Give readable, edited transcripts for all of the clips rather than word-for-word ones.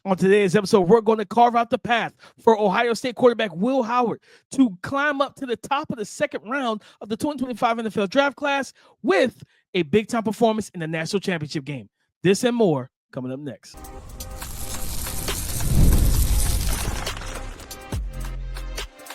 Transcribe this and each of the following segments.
On today's episode, we're going to carve out the path for Ohio State quarterback Will Howard to climb up to the top of the second round of the 2025 NFL draft class with a big-time performance in the national championship game. This and more coming up next.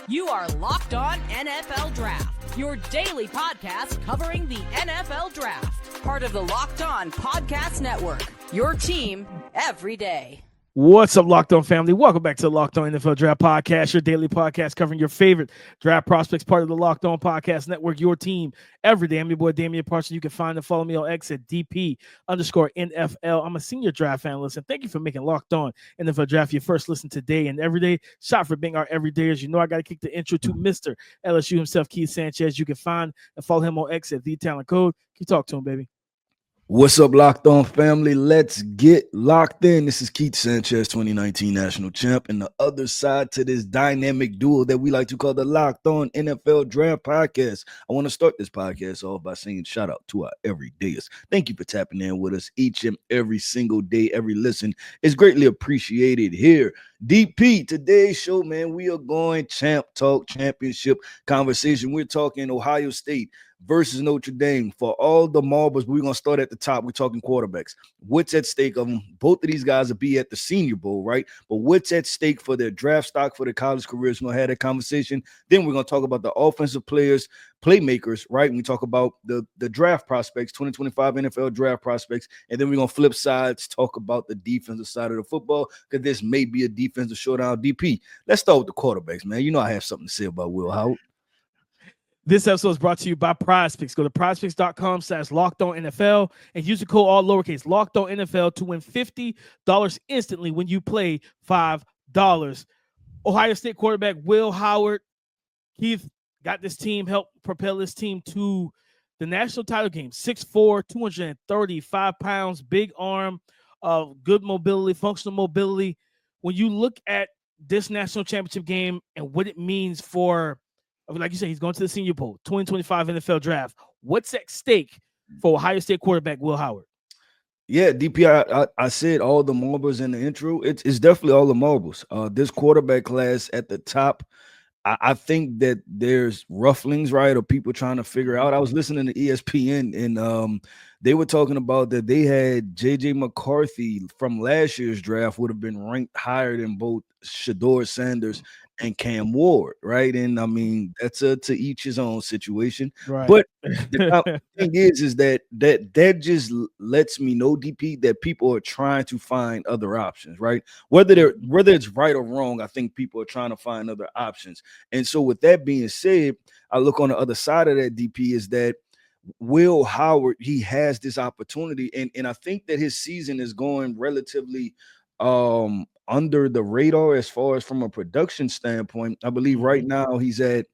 You are Locked On NFL Draft, your daily podcast covering the NFL Draft. Part of the Locked On Podcast Network, your team every day. What's up, Locked On family? Welcome back to the Locked On NFL Draft Podcast, your daily podcast covering your favorite draft prospects, part of the Locked On Podcast Network, your team every day. I'm your boy, Damian Parson. You can find and follow me on X at DP_NFL. I'm a senior draft analyst, and thank you for making Locked On NFL Draft your first listen today and every day. Shout for being our everydayers. You know I got to kick the intro to Mr. LSU himself, Keith Sanchez. You can find and follow him on X at TheTalentCode. Keep talk to him, baby. What's up, Locked On family? Let's get locked in. This is Keith Sanchez, 2019 national champ, and the other side to this dynamic duo that we like to call the Locked On NFL Draft Podcast. I want to start this podcast off by saying shout out to our everydayers. Thank you for tapping in with us each and every single day. Every listen is greatly appreciated here. DP, today's show, man, we are going champ talk, championship conversation. We're talking Ohio State versus Notre Dame for all the marbles. We're going to start at the top. We're talking quarterbacks. What's at stake of them? Both of these guys will be at the Senior Bowl, right? But what's at stake for their draft stock, for their college careers? We're going to have that conversation. Then we're going to talk about the offensive players, playmakers, right? We talk about the draft prospects, 2025 NFL draft prospects. And then we're going to flip sides, talk about the defensive side of the football, because this may be a defensive showdown. DP, let's start with the quarterbacks, man. You know I have something to say about Will Howard. This episode is brought to you by PrizePicks. Go to prizepicks.com/LockedOnNFL and use the code all lowercase LockedOnNFL to win $50 instantly when you play $5. Ohio State quarterback Will Howard, Keith, got this team, helped propel this team to the national title game. 6'4", 235 pounds, big arm, good mobility, functional mobility. When you look at this national championship game and what it means for, like you said, he's going to the Senior Bowl, 2025 NFL Draft. What's at stake for Ohio State quarterback Will Howard? Yeah, DP, I said all the marbles in the intro. It's definitely all the marbles. This quarterback class at the top, I think that there's rufflings, right, or people trying to figure out. I was listening to ESPN, and they were talking about that they had J.J. McCarthy from last year's draft would have been ranked higher than both Shedeur Sanders and Cam Ward, right? And I mean, that's to each his own situation. Right. But the thing is that just lets me know, DP, that people are trying to find other options, right? Whether it's right or wrong, I think people are trying to find other options. And so with that being said, I look on the other side of that, DP, is that Will Howard, he has this opportunity, and I think that his season is going relatively under the radar as far as from a production standpoint. I believe right now he's at,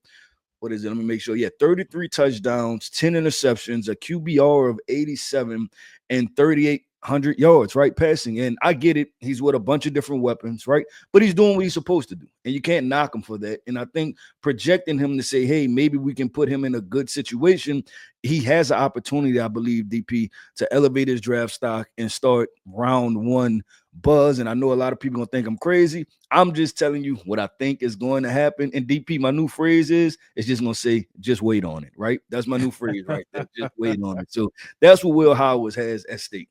what is it? Let me make sure. Yeah, 33 touchdowns, 10 interceptions, a QBR of 87, and 3,800 yards, right, passing. And I get it. He's with a bunch of different weapons, right? But he's doing what he's supposed to do, and you can't knock him for that. And I think projecting him to say, hey, maybe we can put him in a good situation, he has an opportunity, I believe, DP, to elevate his draft stock and start round one buzz. And I know a lot of people gonna think I'm crazy. I'm just telling you what I think is going to happen. And DP, my new phrase is, it's just gonna say, just wait on it, right? That's my new phrase right there. Just wait on it. So that's what Will Howard has at stake.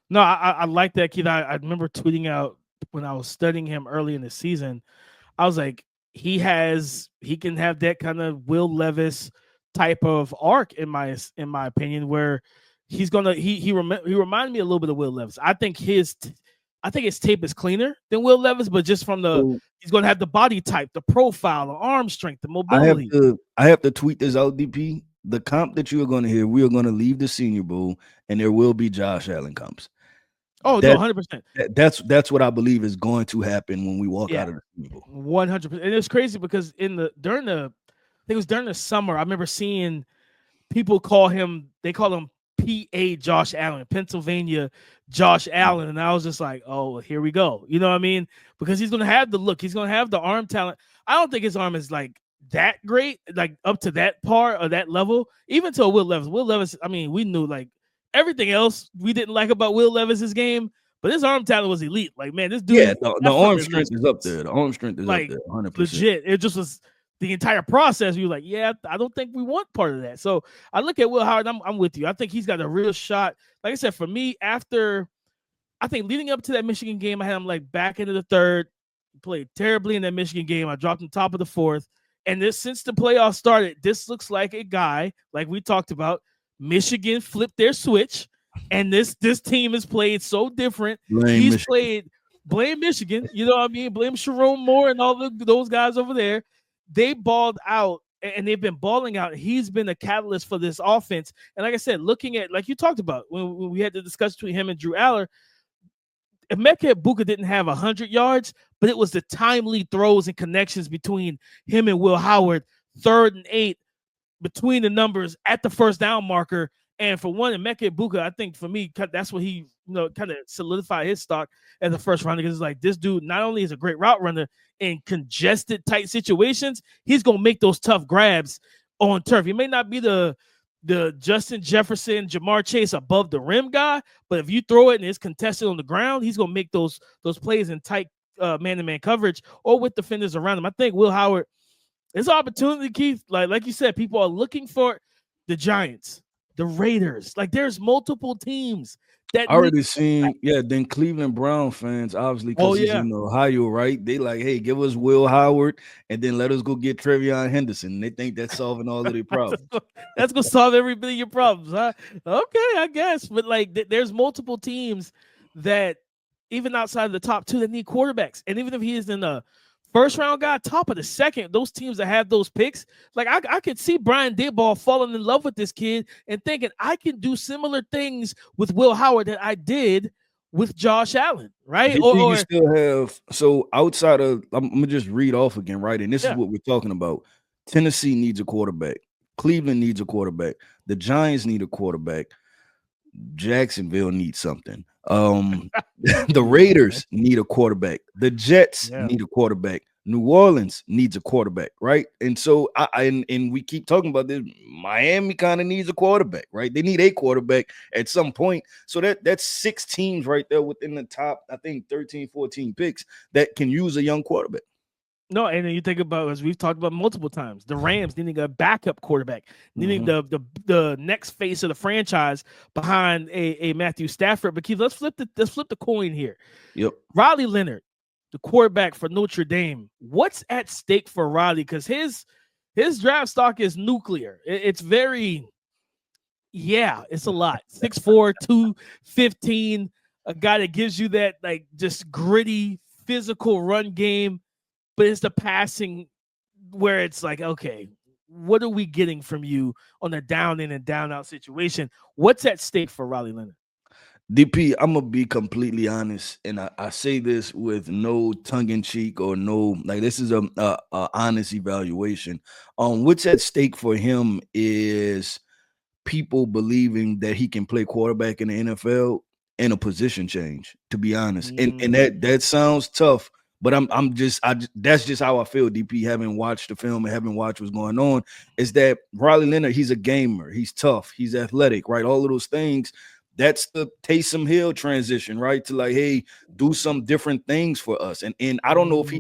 No, I like that, Keith. I remember tweeting out when I was studying him early in the season. I was like, he can have that kind of Will Levis type of arc in my opinion, where he's gonna he reminded me a little bit of Will Levis. I think his tape is cleaner than Will Levis, but just from he's going to have the body type, the profile, the arm strength, the mobility. I have to tweet this out, DP. The comp that you are going to hear, we are going to leave the Senior Bowl, and there will be Josh Allen comps. Oh, no, 100%. That's what I believe is going to happen when we walk out of the Senior Bowl. 100%. And it's crazy because during the summer, I remember seeing people call him PA Josh Allen, Pennsylvania Josh Allen. And I was just like, oh, here we go. You know what I mean? Because he's going to have the look. He's going to have the arm talent. I don't think his arm is like that great, like up to that par or that level, even to Will Levis. Will Levis, I mean, we knew like everything else we didn't like about Will Levis's game, but his arm talent was elite. Like, man, this dude. Yeah, the arm strength is up there. The arm strength is like, up there, 100%. Legit. It just was the entire process. You were like, yeah, I don't think we want part of that. So I look at Will Howard. I'm with you. I think he's got a real shot. Like I said, for me, after I think leading up to that Michigan game, I had him like back into the third. He played terribly in that Michigan game. I dropped him top of the fourth. And this, since the playoffs started, this looks like a guy, like we talked about. Michigan flipped their switch, and this team has played so different. Blame Michigan, you know what I mean? Blame Sharon Moore and all those guys over there. They balled out, and they've been balling out. He's been a catalyst for this offense. And like I said, looking at, like you talked about, when we had the discussion between him and Drew Aller, Emeka Egbuka didn't have 100 yards, but it was the timely throws and connections between him and Will Howard, 3rd and 8, between the numbers at the first down marker. And for one, Emeka Egbuka, I think for me, that's what he, kind of solidified his stock as a first rounder, because it's like, this dude not only is a great route runner in congested, tight situations, he's going to make those tough grabs on turf. He may not be the Justin Jefferson, Jamar Chase above the rim guy, but if you throw it and it's contested on the ground, he's going to make those plays in tight man-to-man coverage or with defenders around him. I think Will Howard, it's an opportunity, Keith. Like you said, people are looking for the Giants, the Raiders. Like, there's multiple teams that I already seen, then Cleveland Brown fans, obviously, because he's in Ohio, right? They like, hey, give us Will Howard and then let us go get Trevion Henderson. They think that's solving all of their problems. That's going to solve every bit of your problems, huh? Okay, I guess. But, like, there's multiple teams that, even outside of the top 2, that need quarterbacks. And even if he is in the first round guy, top of the second, those teams that have those picks, like I could see Brian Daboll falling in love with this kid and thinking, I can do similar things with Will Howard that I did with Josh Allen, right? You still have, so outside of, I'm gonna just read off again, right? And this is what we're talking about. Tennessee needs a quarterback. Cleveland needs a quarterback. The Giants need a quarterback. Jacksonville needs something. The Raiders need a quarterback. The Jets need a quarterback. New Orleans needs a quarterback, right? And so and we keep talking about this. Miami kind of needs a quarterback, right? They need a quarterback at some point. So that's 6 teams right there within the top, I think 13, 14 picks that can use a young quarterback. No, and then you think about, as we've talked about multiple times, the Rams needing a backup quarterback, needing the next face of the franchise behind a Matthew Stafford. But Keith, let's flip the coin here. Yep. Riley Leonard, the quarterback for Notre Dame. What's at stake for Riley? Because his draft stock is nuclear. It's very, it's a lot. 6'4", 215, a guy that gives you that, like, just gritty, physical run game. But it's the passing where it's like, okay, what are we getting from you on a down in and down out situation? What's at stake for Riley Leonard? DP, I'm going to be completely honest, and I say this with no tongue-in-cheek or no, like, this is a honest evaluation. What's at stake for him is people believing that he can play quarterback in the NFL in a position change, to be honest. And that sounds tough. But that's just how I feel, DP, having watched the film and having watched what's going on, is that Riley Leonard, he's a gamer. He's tough. He's athletic, right? All of those things. That's the Taysom Hill transition, right? To like, hey, do some different things for us. And I don't know if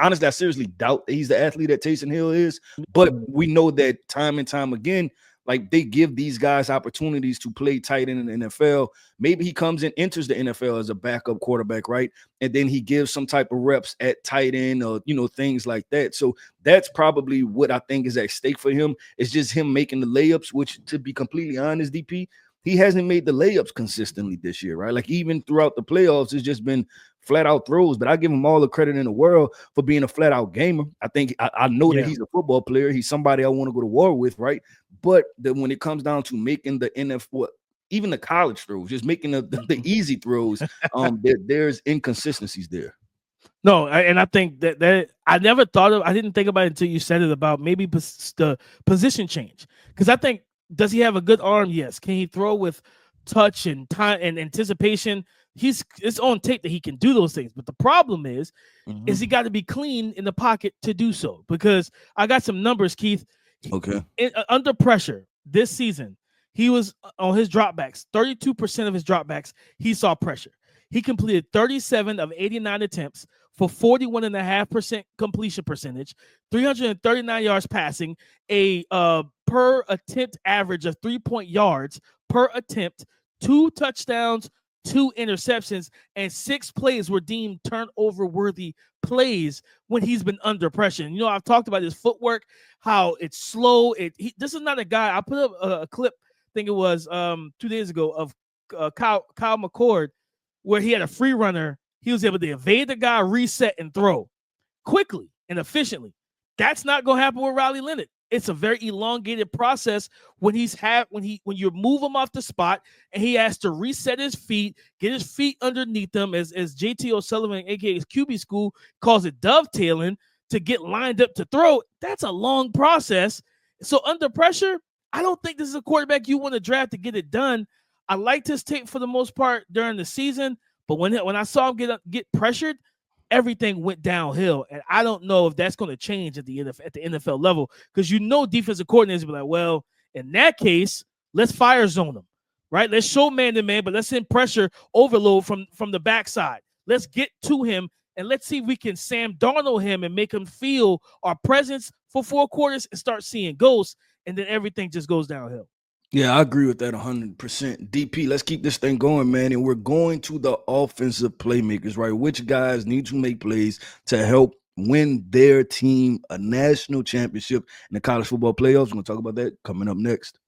honestly, I seriously doubt that he's the athlete that Taysom Hill is. But we know that time and time again, like, they give these guys opportunities to play tight end in the NFL. Maybe he comes and enters the NFL as a backup quarterback, right? And then he gives some type of reps at tight end or, things like that. So that's probably what I think is at stake for him. It's just him making the layups, which, to be completely honest, DP, he hasn't made the layups consistently this year, right? Like, even throughout the playoffs, it's just been flat out throws, but I give him all the credit in the world for being a flat out gamer. I think I know that he's a football player. He's somebody I want to go to war with, right? But when it comes down to making the NFL, even the college throws, just making the easy throws, there's inconsistencies there. No, and I think that I never thought of, I didn't think about it until you said it about maybe the position change. Because I think, does he have a good arm? Yes. Can he throw with touch and time and anticipation? It's on tape that he can do those things. But the problem is he got to be clean in the pocket to do so. Because I got some numbers, Keith. Okay. Under pressure this season, he was on his dropbacks. 32% of his dropbacks, he saw pressure. He completed 37 of 89 attempts for 41.5% completion percentage, 339 yards passing, a per attempt average of 3 yards per attempt, 2 touchdowns, 2 interceptions, and 6 plays were deemed turnover-worthy plays when he's been under pressure. And, I've talked about his footwork, how it's slow. This is not a guy. I put up a clip, I think it was 2 days ago, of Kyle McCord, where he had a free runner. He was able to evade the guy, reset, and throw quickly and efficiently. That's not going to happen with Riley Leonard. It's a very elongated process when you move him off the spot and he has to reset his feet, get his feet underneath him, as JT O'Sullivan, aka QB School, calls it dovetailing, to get lined up to throw. That's a long process. So under pressure, I don't think this is a quarterback you want to draft to get it done. I liked his tape for the most part during the season, but when I saw him get pressured, everything went downhill. And I don't know if that's going to change at the NFL level, because defensive coordinators will be like, well, in that case, let's fire zone him, right? Let's show man-to-man, but let's send pressure overload from the backside. Let's get to him, and let's see if we can Sam Darnold him and make him feel our presence for 4 quarters and start seeing ghosts, and then everything just goes downhill. Yeah, I agree with that 100%. DP, let's keep this thing going, man. And we're going to the offensive playmakers, right? Which guys need to make plays to help win their team a national championship in the college football playoffs. We're going to talk about that coming up next.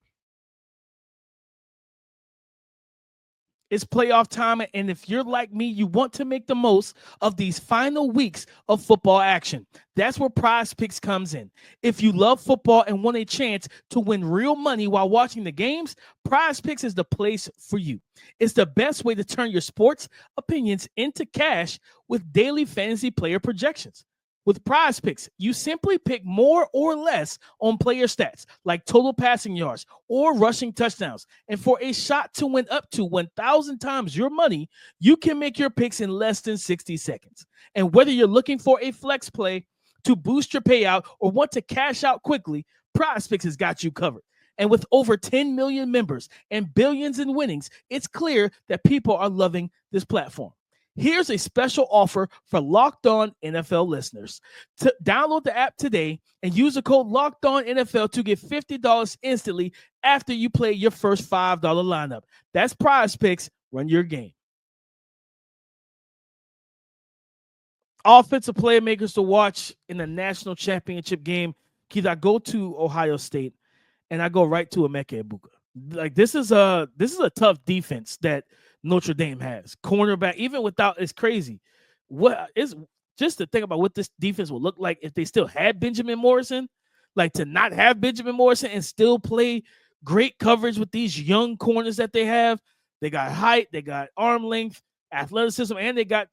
It's playoff time, and if you're like me, you want to make the most of these final weeks of football action. That's where PrizePicks comes in. If you love football and want a chance to win real money while watching the games, PrizePicks is the place for you. It's the best way to turn your sports opinions into cash with daily fantasy player projections. With PrizePicks, you simply pick more or less on player stats like total passing yards or rushing touchdowns. And for a shot to win up to 1,000 times your money, you can make your picks in less than 60 seconds. And whether you're looking for a flex play to boost your payout or want to cash out quickly, PrizePicks has got you covered. And with over 10 million members and billions in winnings, it's clear that people are loving this platform. Here's a special offer for Locked On NFL listeners. Download the app today and use the code Locked On NFL to get $50 instantly after you play your first $5 lineup. That's PrizePicks. Run your game. Offensive playmakers to watch in the national championship game. Keith, I go to Ohio State and I go right to Emeka Egbuka. Like this is a tough defense that Notre Dame has. Cornerback, even without, it's crazy. What is just to think about what this defense would look like if they still had Benjamin Morrison, like to not have Benjamin Morrison and still play great coverage with these young corners that they have. They got height, they got arm length, athleticism, and they got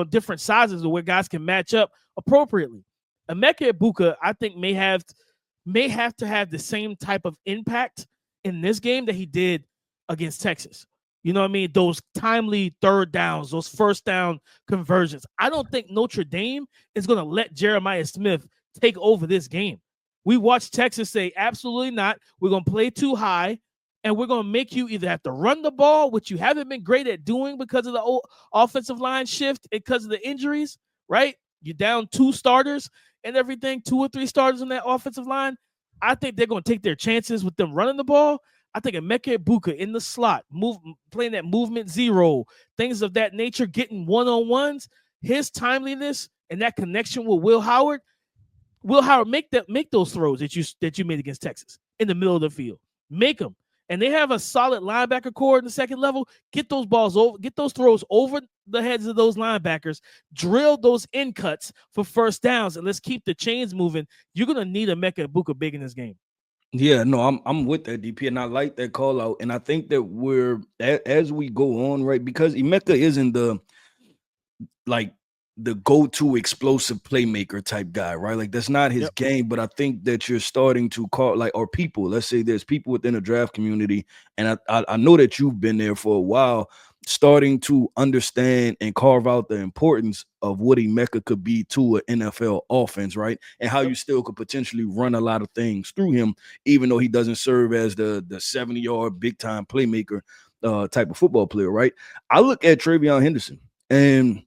different sizes where guys can match up appropriately. Emeka Egbuka, I think, may have to have the same type of impact in this game that he did against Texas. You know what I mean? Those timely third downs, those first down conversions. I don't think Notre Dame is going to let Jeremiah Smith take over this game. We watched Texas say, absolutely not. We're going to play too high, and we're going to make you either have to run the ball, which you haven't been great at doing because of the offensive line shift, because of the injuries, right? You're down 2 starters and everything, 2 or 3 starters on that offensive line. I think they're going to take their chances with them running the ball. I think Emeka Egbuka in the slot, playing that movement zero, things of that nature, getting one-on-ones, his timeliness and that connection with Will Howard, make those throws that you made against Texas in the middle of the field. Make them. And they have a solid linebacker core in the second level. Get those throws over the heads of those linebackers, drill those in cuts for first downs, and let's keep the chains moving. You're going to need Emeka Egbuka big in this game. Yeah, no, I'm with that, DP, and I like that call out. And I think that we're as we go on, right, because Emeka isn't the go-to explosive playmaker type guy, right? Like that's not his game. But I think that you're starting to call let's say there's people within the draft community, and I know that you've been there for a while, starting to understand and carve out the importance of what Emeka could be to an NFL offense, right? And how you still could potentially run a lot of things through him, even though he doesn't serve as the 70-yard big-time playmaker type of football player, right? I look at Travion Henderson, and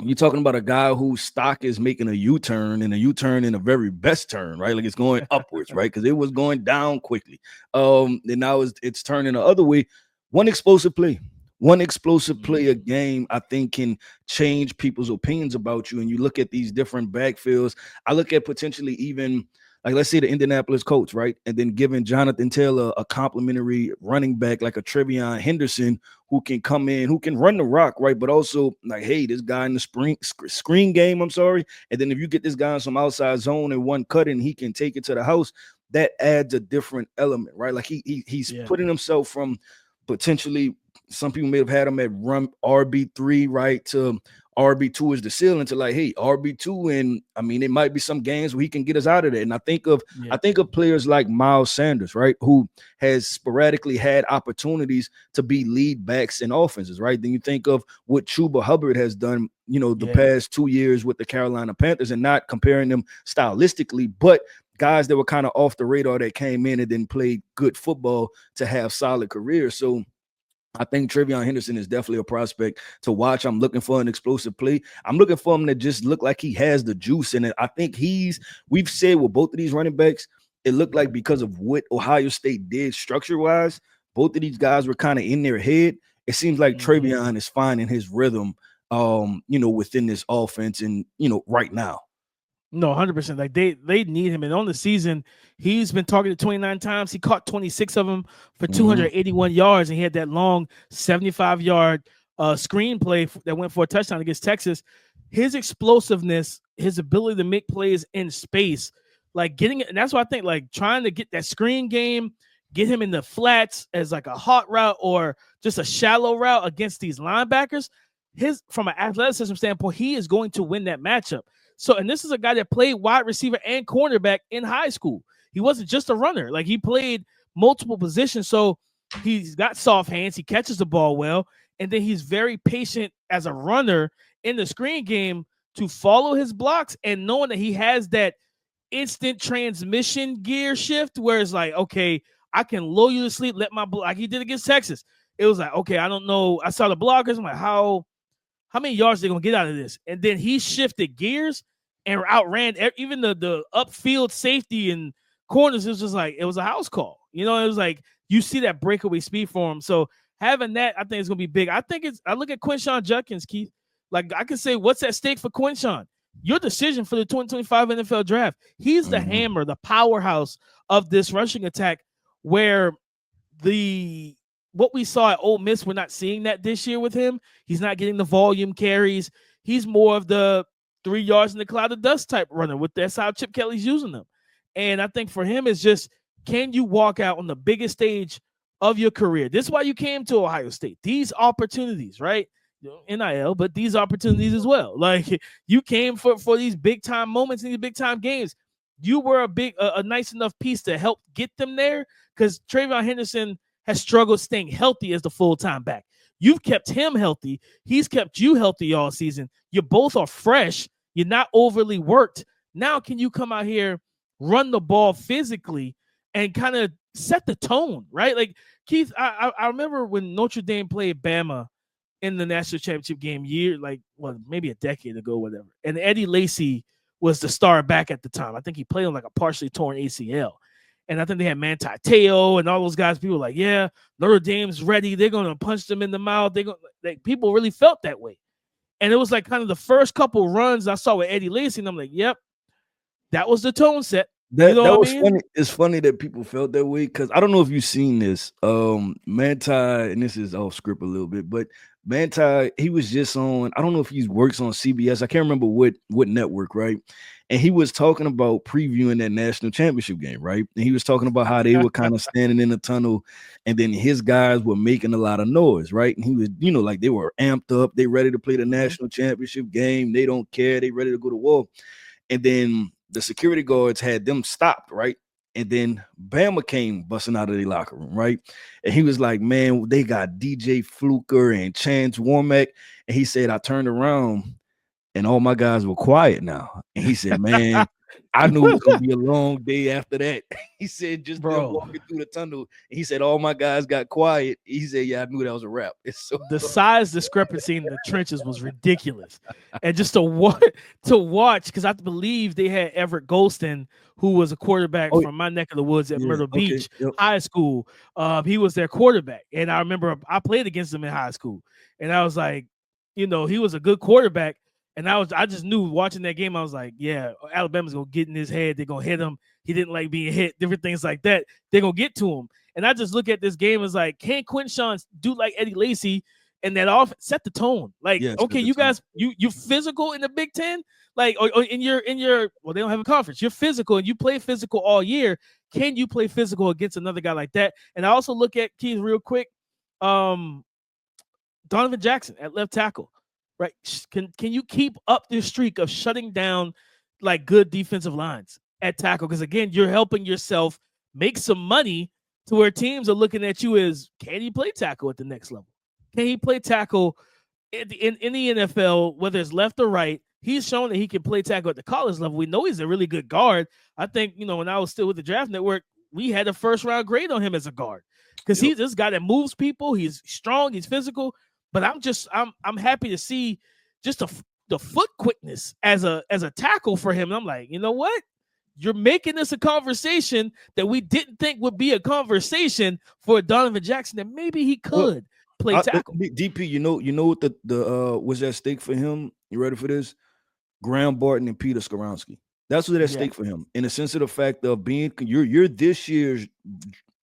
you're talking about a guy whose stock is making a U-turn, and a U-turn in a very best turn, right? Like it's going upwards, right? Because it was going down quickly. And now it's turning the other way. One explosive play. One explosive play a game, I think, can change people's opinions about you. And you look at these different backfields. I look at potentially even, like, let's say the Indianapolis Colts, right? And then giving Jonathan Taylor a complimentary running back like a Travion Henderson who can come in, who can run the rock, right? But also, like, hey, this guy in the screen game, I'm sorry. And then if you get this guy in some outside zone and one cut and he can take it to the house, that adds a different element, right? Like he's putting himself from potentially, some people may have had him at run RB3, right, to RB2 is the ceiling, to like, hey, RB2, and I mean, it might be some games where he can get us out of there. And I think of players like Miles Sanders, right, who has sporadically had opportunities to be lead backs in offenses, right? Then you think of what Chuba Hubbard has done, the past 2 years with the Carolina Panthers, and not comparing them stylistically, but guys that were kind of off the radar that came in and then played good football to have solid careers. So I think Travion Henderson is definitely a prospect to watch. I'm looking for an explosive play. I'm looking for him to just look like he has the juice in it. I think we've said with both of these running backs, it looked like because of what Ohio State did structure-wise, both of these guys were kind of in their head. It seems like Travion is finding his rhythm, within this offense and, right now. No, 100%. Like they need him. And on the season, he's been targeted 29 times. He caught 26 of them for 281 yards, and he had that long 75-yard screenplay that went for a touchdown against Texas. His explosiveness, his ability to make plays in space, like getting it, and that's why I think like trying to get that screen game, get him in the flats as like a hot route or just a shallow route against these linebackers. From an athleticism standpoint, he is going to win that matchup. So, and this is a guy that played wide receiver and cornerback in high school. He wasn't just a runner. Like, he played multiple positions. So he's got soft hands. He catches the ball well. And then he's very patient as a runner in the screen game to follow his blocks, and knowing that he has that instant transmission gear shift where it's like, okay, I can lull you to sleep, let my block, like he did against Texas. It was like, okay, I don't know. I saw the blockers. I'm like, how many yards are they going to get out of this? And then he shifted gears and outran even the upfield safety and corners. It was just like, it was a house call. It was like, you see that breakaway speed for him. So having that, I think, is going to be big. I look at Quinshon Judkins, Keith. Like, I can say, what's at stake for Quinshon? Your decision for the 2025 NFL draft. He's the hammer, the powerhouse of this rushing attack, where what we saw at Ole Miss, we're not seeing that this year with him. He's not getting the volume carries. He's more of the 3 yards in the cloud of dust type runner. That's how Chip Kelly's using them. And I think for him, it's just, can you walk out on the biggest stage of your career? This is why you came to Ohio State. These opportunities, right? NIL, but these opportunities as well. Like, you came for these big time moments in these big time games. You were a nice enough piece to help get them there, because Travion Henderson has struggled staying healthy as the full-time back. You've kept him healthy. He's kept you healthy all season. You both are fresh. You're not overly worked. Now, can you come out here, run the ball physically, and kind of set the tone, right? Like, Keith, I remember when Notre Dame played Bama in the national championship game maybe a decade ago, whatever. And Eddie Lacy was the star back at the time. I think he played on like a partially torn ACL. And I think they had Manti Te'o and all those guys. People were like, yeah, Notre Dame's ready. They're going to punch them in the mouth. People really felt that way. And it was like kind of the first couple runs I saw with Eddie Lacy, and I'm like, yep, that was the tone set. That was funny. It's funny that people felt that way, because I don't know if you've seen this. Manti, and this is off script a little bit, but Manti, he was just on, I don't know if he works on CBS. I can't remember what network, right? And he was talking about previewing that national championship game, right? And he was talking about how they were kind of standing in the tunnel, and then his guys were making a lot of noise, right? And he was, like, they were amped up. They ready to play the national championship game. They don't care. They ready to go to war. And then the security guards had them stopped, right? And then Bama came busting out of the locker room, right? And he was like, man, they got DJ Fluker and Chance Warmack. And he said, I turned around and all my guys were quiet now. And he said, man, I knew it was gonna be a long day after that. He said just them Bro. walking through the tunnel. He said all my guys got quiet. He said, "Yeah, I knew that was a wrap." It's so The size discrepancy in the trenches was ridiculous, and just to watch, because I believe they had Everett Golston, who was a quarterback from my neck of the woods at Myrtle Beach High School. He was their quarterback, and I remember I played against him in high school, and I was like, he was a good quarterback. And I just knew watching that game, I was like, yeah, Alabama's going to get in his head. They're going to hit him. He didn't like being hit, different things like that. They're going to get to him. And I just look at this game as like, can Quinshawn do like Eddie Lacy and that off set the tone? Like, okay, you guys, you physical in the Big Ten? Like, or in your, well, they don't have a conference. You're physical and you play physical all year. Can you play physical against another guy like that? And I also look at, Keith, real quick, Donovan Jackson at left tackle. Right? Can you keep up this streak of shutting down like good defensive lines at tackle? Because again, you're helping yourself make some money to where teams are looking at you as, can he play tackle at the next level? Can he play tackle in the NFL, whether it's left or right? He's shown that he can play tackle at the college level. We know he's a really good guard. I think, when I was still with the Draft Network, we had a first-round grade on him as a guard because he's this guy that moves people. He's strong. He's physical. But I'm happy to see just the foot quickness as a tackle for him. And I'm like, you know what? You're making this a conversation that we didn't think would be a conversation for Donovan Jackson, that maybe he could play tackle. DP, you know what the was at stake for him? You ready for this? Graham Barton and Peter Skoronski. That's what's at stake for him, in the sense of the fact of being you're this year's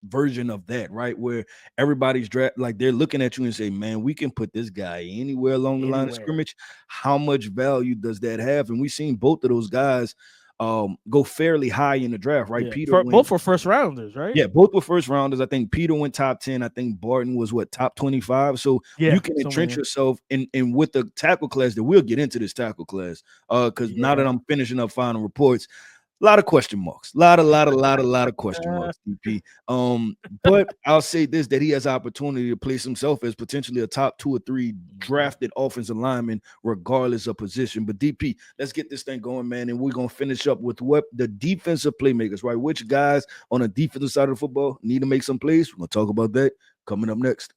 version of that, right? Where everybody's like they're looking at you and say, man, we can put this guy anywhere along the line of scrimmage. How much value does that have? And we've seen both of those guys go fairly high in the draft, right? Peter both were first rounders, right? Yeah, both were first rounders. I think Peter went top 10. I think Barton was top 25. So you can entrench yourself in with the tackle class that we'll get into this tackle class. Because now that I'm finishing up final reports, a lot of question marks. A lot of question marks, DP. But I'll say this, that he has opportunity to place himself as potentially a top 2 or 3 drafted offensive lineman, regardless of position. But DP, let's get this thing going, man. And we're gonna finish up with what the defensive playmakers, right? Which guys on the defensive side of the football need to make some plays. We're gonna talk about that coming up next.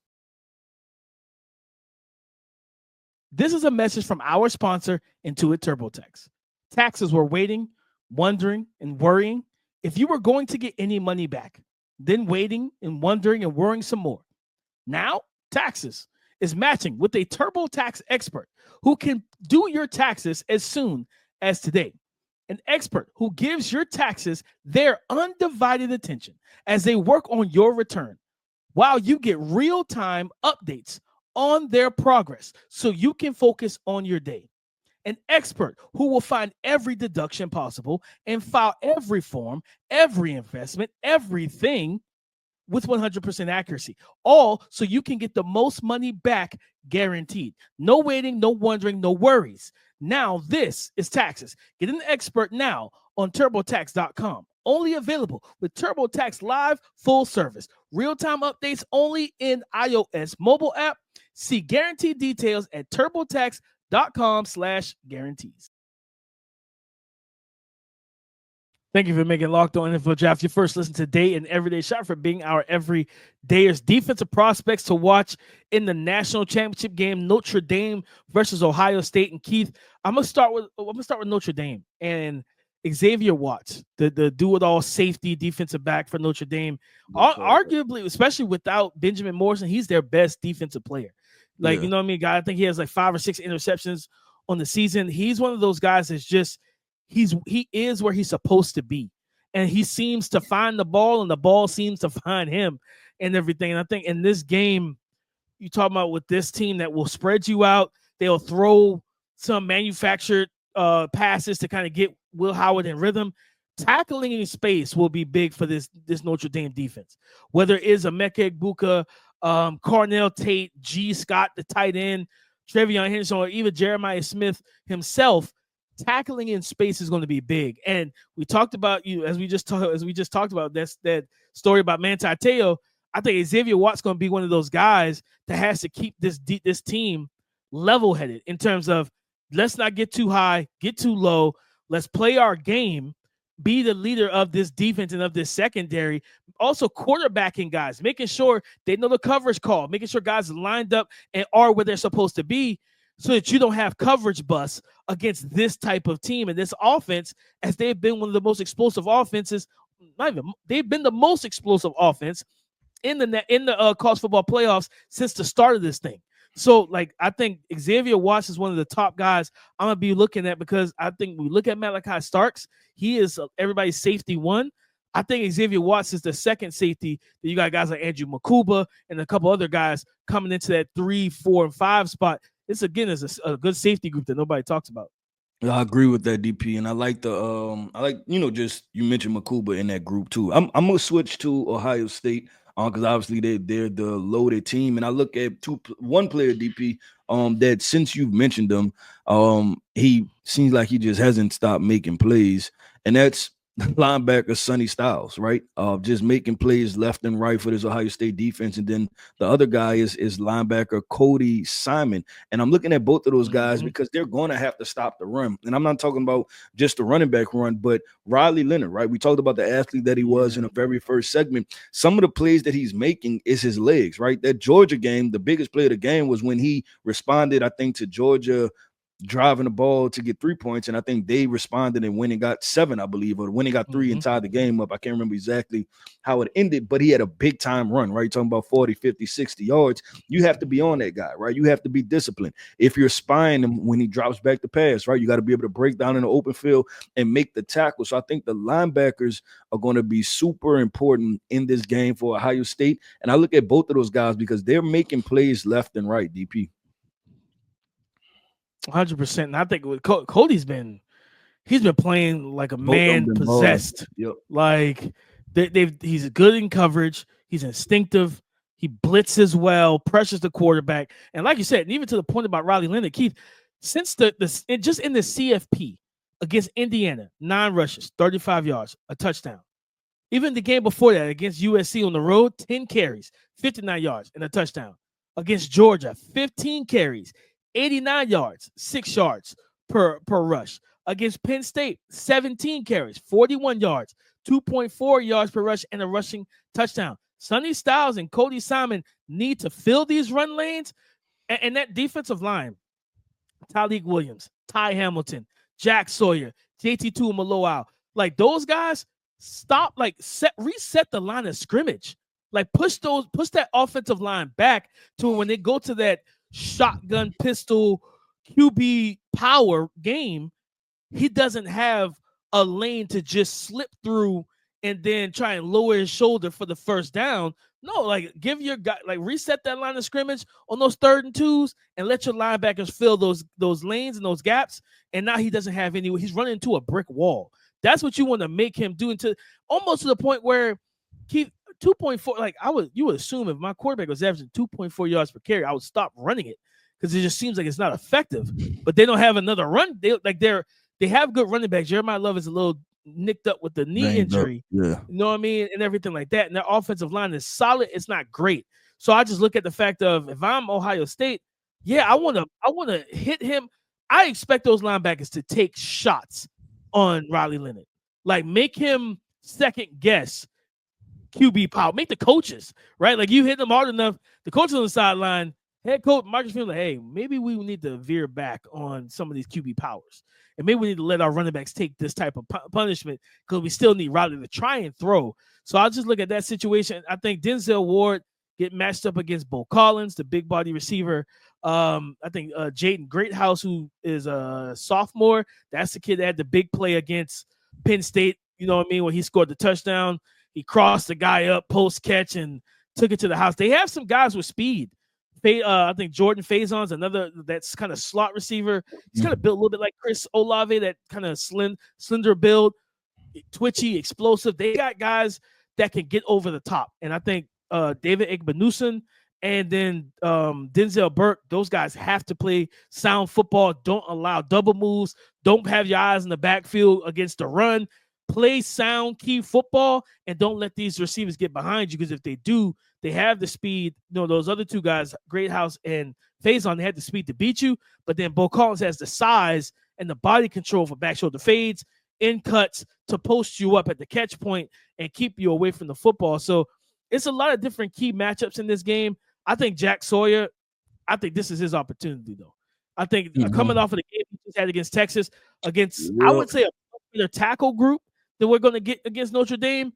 This is a message from our sponsor, Intuit TurboTax. Taxes were waiting, wondering and worrying if you were going to get any money back, then waiting and wondering and worrying some more. Now, Taxes is matching with a TurboTax expert who can do your taxes as soon as today. An expert who gives your taxes their undivided attention as they work on your return, while you get real-time updates on their progress so you can focus on your day. An expert who will find every deduction possible and file every form, every investment, everything with 100% accuracy. All so you can get the most money back guaranteed. No waiting, no wondering, no worries. Now this is Taxes. Get an expert now on TurboTax.com. Only available with TurboTax Live full service. Real-time updates only in iOS mobile app. See guaranteed details at TurboTax.com/guarantees. Thank you for making Locked On NFL Draft your first listen today and everyday shot, for being our everydayers. Defensive prospects to watch in the national championship game, Notre Dame versus Ohio State. And Keith, I'm gonna start with Notre Dame and Xavier Watts, the do-it-all safety defensive back for Notre Dame. Arguably, especially without Benjamin Morrison, he's their best defensive player. Like, you know what I mean? Guy, I think he has like 5 or 6 interceptions on the season. He's one of those guys that's just he is where he's supposed to be, and he seems to find the ball, and the ball seems to find him, and everything. And I think in this game, you talk about with this team that will spread you out. They'll throw some manufactured passes to kind of get Will Howard in rhythm. Tackling in space will be big for this Notre Dame defense. Whether it is Emeka Egbuka, Cornell Tate, G. Scott, the tight end, Trevion Henderson, or even Jeremiah Smith himself, tackling in space is going to be big. And we talked about as we just talked about that story about Manti Te'o. I think Xavier Watts is going to be one of those guys that has to keep this team level-headed in terms of, let's not get too high, get too low. Let's play our game be the leader of this defense and of this secondary. Also quarterbacking guys, making sure they know the coverage call, making sure guys are lined up and are where they're supposed to be so that you don't have coverage busts against this type of team and this offense, as they've been one of the most explosive offenses. They've been the most explosive offense in the college football playoffs since the start of this thing. So, like, I think Xavier Watts is one of the top guys I'm going to be looking at, because I think we look at Malachi Starks, he is everybody's safety one. I think Xavier Watts is the second safety. You got guys like Andrew Makuba and a couple other guys coming into that 3, 4, and 5 spot. This, again, is a good safety group that nobody talks about. I agree with that, DP, and I like just you mentioned Makuba in that group too. I'm gonna switch to Ohio State because obviously they're the loaded team, and I look at one player, DP, that since you've mentioned them, he seems like he just hasn't stopped making plays, and that's linebacker Sonny Styles, right? Just making plays left and right for this Ohio State defense. And then the other guy is linebacker Cody Simon. And I'm looking at both of those guys because they're going to have to stop the run. And I'm not talking about just the running back run, but Riley Leonard, right? We talked about the athlete that he was in the very first segment. Some of the plays that he's making is his legs, right? That Georgia game, the biggest play of the game was when he responded, I think, to Georgia driving the ball to get 3 points, and I think they responded and went and got 7, I believe, or when he got 3 and tied the game up. I can't remember exactly how it ended, but he had a big time run, right? You're talking about 40, 50, 60 yards. You have to be on that guy, right? You have to be disciplined. If you're spying him when he drops back to pass, right, you got to be able to break down in the open field and make the tackle. So I think the linebackers are going to be super important in this game for Ohio State. And I look at both of those guys because they're making plays left and right, DP. 100%. And I think with Cody's been playing like a man possessed. Yep. Like he's good in coverage. He's instinctive. He blitzes well, pressures the quarterback. And like you said, and even to the point about Riley Leonard, Keith, since just in the CFP against Indiana, 9 rushes, 35 yards, a touchdown. Even the game before that against USC on the road, 10 carries, 59 yards, and a touchdown. Against Georgia, 15 carries, 89 yards, 6 yards per rush. Against Penn State, 17 carries, 41 yards, 2.4 yards per rush, and a rushing touchdown. Sonny Styles and Cody Simon need to fill these run lanes. And that defensive line, Tyleik Williams, Ty Hamilton, Jack Sawyer, JT Tuimoloau, like those guys, reset the line of scrimmage. Like push that offensive line back to when they go to that shotgun pistol QB power game. He doesn't have a lane to just slip through and then try and lower his shoulder for the first down. No, like give your guy, like reset that line of scrimmage on those 3rd and 2s and let your linebackers fill those lanes and those gaps. And now he doesn't have any. He's running into a brick wall. That's what you want to make him do, into almost to the point where Keith, 2.4, like you would assume if my quarterback was averaging 2.4 yards per carry, I would stop running it because it just seems like it's not effective. But they don't have another run. They have good running backs. Jeremiah Love is a little nicked up with the knee injury. Yeah. You know what I mean? And everything like that. And their offensive line is solid. It's not great. So I just look at the fact of, if I'm Ohio State, I want to hit him. I expect those linebackers to take shots on Riley Leonard. Like make him second guess QB power. Make the coaches, right? Like you hit them hard enough. The coaches on the sideline, head coach Marcus Freeman, like, hey, maybe we need to veer back on some of these QB powers. And maybe we need to let our running backs take this type of punishment because we still need Riley to try and throw. So I'll just look at that situation. I think Denzel Ward get matched up against Bo Collins, the big body receiver. I think Jaden Greathouse, who is a sophomore, that's the kid that had the big play against Penn State. You know what I mean? When he scored the touchdown, he crossed the guy up post catch and took it to the house. They have some guys with speed. I think Jordan Faison's another that's kind of slot receiver. He's kind of built a little bit like Chris Olave, that kind of slender build, twitchy, explosive. They got guys that can get over the top. And I think David Igbenuson and then Denzel Burke, those guys have to play sound football. Don't allow double moves. Don't have your eyes in the backfield against the run. Play sound key football and don't let these receivers get behind you, because if they do, they have the speed. You know, those other two guys, Greathouse and Faison, they had the speed to beat you, but then Bo Collins has the size and the body control for back shoulder fades in cuts to post you up at the catch point and keep you away from the football. So it's a lot of different key matchups in this game. I think Jack Sawyer, I think this is his opportunity, though. I think coming off of the game he just had against Texas, against, I would say, a better tackle group than we're going to get against Notre Dame,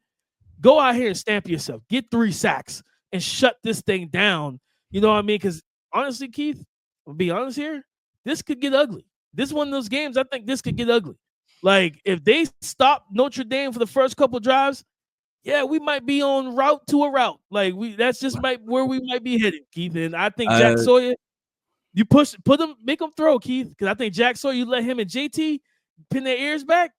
go out here and stamp yourself. Get 3 sacks and shut this thing down. You know what I mean? Because honestly, Keith, I'll be honest here, this could get ugly. This is one of those games, I think this could get ugly. Like, if they stop Notre Dame for the first couple drives, yeah, we might be on route to a route. Like, that's just where we might be headed, Keith. And I think Jack Sawyer, you put him, make him throw, Keith. Because I think Jack Sawyer, you let him and JT pin their ears back,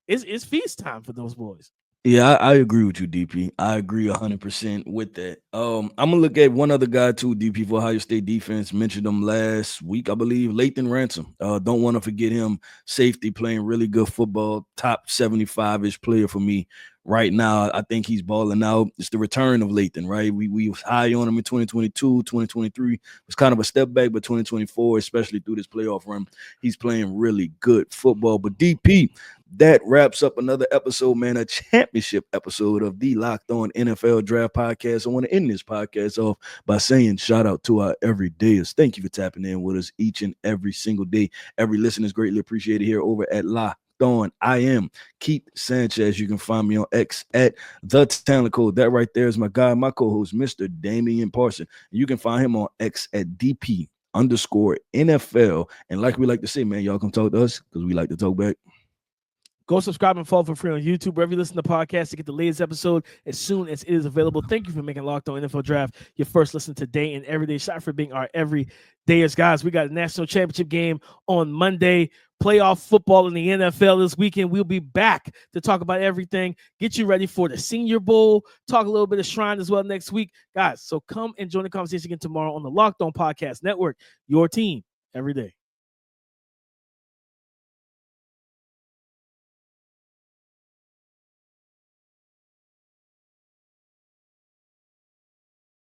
it's feast time for those boys. Yeah, I agree with you, DP. I agree 100% with that. I'm gonna look at one other guy too, DP, for Ohio State defense. Mentioned him last week, I believe. Lathan Ransom. Don't want to forget him. Safety, playing really good football. Top 75-ish player for me right now. I think he's balling out. It's the return of Lathan, right? We was high on him in 2022, 2023. Was kind of a step back, but 2024, especially through this playoff run, he's playing really good football. But DP, that wraps up another episode, man, a championship episode of the Locked On NFL Draft Podcast. I want to end this podcast off by saying shout out to our everydayers. Thank you for tapping in with us each and every single day. Every listener is greatly appreciated here over at Locked On. I am Keith Sanchez. You can find me on X at The Talent Code. That right there is my guy, my co-host, Mr. Damian Parson. You can find him on X at DP_NFL. And like we like to say, man, y'all come talk to us because we like to talk back. Go subscribe and follow for free on YouTube, wherever you listen to podcasts, to get the latest episode as soon as it is available. Thank you for making Locked On NFL Draft your first listen today and every day. Shout out for being our everydayers, guys. We got a national championship game on Monday. Playoff football in the NFL this weekend. We'll be back to talk about everything. Get you ready for the Senior Bowl. Talk a little bit of Shrine as well next week, guys. So come and join the conversation again tomorrow on the Locked On Podcast Network. Your team every day.